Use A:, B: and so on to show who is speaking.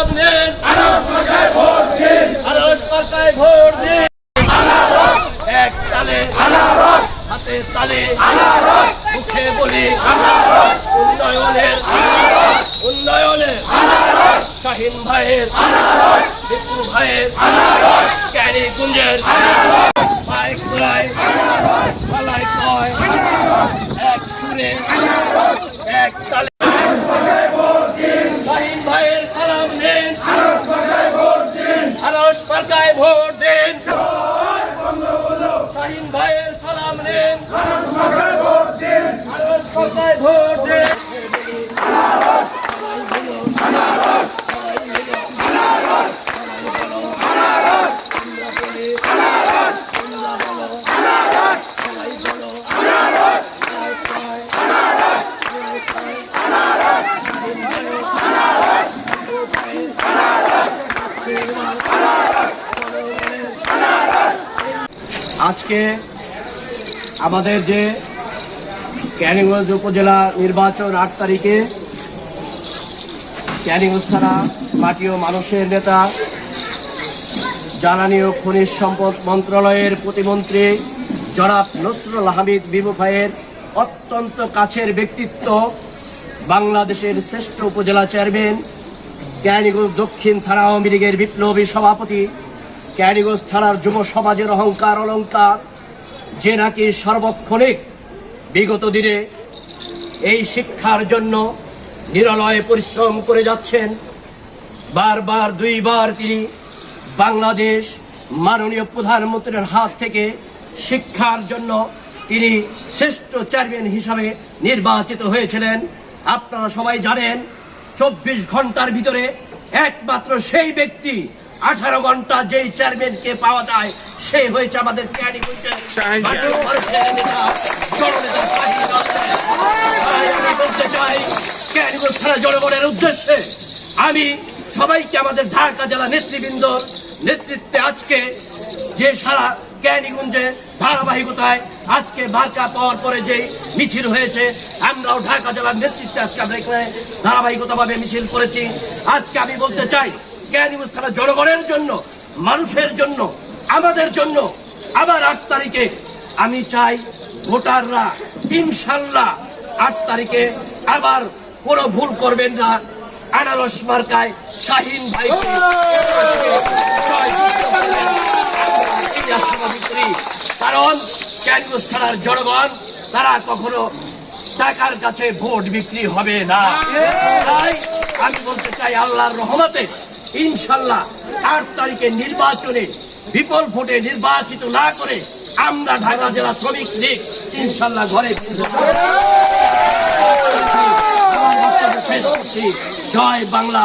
A: সালাম নেন, আনারস মার্কায় ভোট দিন, আনারস মার্কায় ভোট দিন। আনারস এক তালে, আনারস হাতে তালে, আনারস মুখে বলি, আনারস উন্নয়নের, আনারস উন্নয়নের, আনারস শাহিন ভাইয়ের, আনারস বিপুল ভাইয়ের, আনারস ক্যানিগঞ্জের, আনারস পায় কুড়ায়, আনারস পালায় কয়, আনারস এক সুরে, আনারস এক তালে। শাহিন ভাইয়ের সালাম নেন, আনারস মার্কায় ভোট দিন, আনারস মার্কায় ভোট দিন। শাহিন ভাইয়ের সালাম নেন, আনারস মার্কায় ভোট দিন, আনারস মার্কায় ভোট দিন। আনারস আনারস আনারস আনারস আনারস আনারস সবাই বলো আনারস আনারস আজকে আমাদের যে ক্যানিগঞ্জ উপজেলা নির্বাচন 8 তারিখে ক্যানিগঞ্জ থানা মাটি ও মানুষের নেতা জ্বালানি ও খনিজ সম্পদ মন্ত্রণালয়ের প্রতিমন্ত্রী জনাব নসরুল হামিদ বিবু ভাইয়ের অত্যন্ত কাছের ব্যক্তিত্ব, বাংলাদেশের শ্রেষ্ঠ উপজেলা চেয়ারম্যান, ক্যানিগঞ্জ দক্ষিণ থানা আওয়ামী লীগের বিপ্লবী সভাপতি, ক্যানিগঞ্জ থানার যুব সমাজের অহংকার অলংকার, যে নাকি সর্বক্ষণিক বিগত দিনে এই শিক্ষার জন্য নিরলয়ে পরিশ্রম করে যাচ্ছেন। বারবার 2 বার তিনি বাংলাদেশ মাননীয় প্রধানমন্ত্রীর হাত থেকে শিক্ষার জন্য তিনি শ্রেষ্ঠ চেয়ারম্যান হিসাবে নির্বাচিত হয়েছিলেন। আপনারা সবাই জানেন 24 ঘন্টার ভিতরে একমাত্র সেই ব্যক্তি 18 ঘন্টা যেই চেয়ারম্যানকে পাওয়া যায় সেই হয়েছে আমাদের ক্যানিগঞ্জের বলতে চাই ক্যানিগঞ্জ থানা জনগণের উদ্দেশ্যে আমি সবাইকে আমাদের ঢাকা জেলা নেতৃবৃন্দর নেতৃত্বে আজকে যে সারা ক্যানিগঞ্জে ধারাবাহিকতায় আজকে মার্কা পাওয়ার পরে যে মিছিল হয়েছে, আমরাও ঢাকা জেলার নেতৃত্বে আজকে আমরা এখানে ধারাবাহিকতাভাবে মিছিল করেছি। আজকে আমি বলতে চাই ক্যানিগঞ্জ থানা জনগণের জন্য, মানুষের জন্য, আমাদের জন্য আবার 8 তারিখে আমি চাই ভোটাররা ইনশাল্লাহ 8 তারিখে আবার কোনো ভুল করবেন না, আনারস মার্কায় শাহিন ভাইকে কারণ ক্যানিগঞ্জ থানার জনগণ তারা কখনো টাকার কাছে ভোট বিক্রি হবে না। তাই আমি বলতে চাই আল্লাহর রহমতে ইনশাল্লাহ 8 তারিখে নির্বাচনে বিপুল ভোটে নির্বাচিত না করে আমরা ঢাকা জেলা শ্রমিক লীগ ইনশাল্লাহ ঘরে শেষ করছি। জয় বাংলা।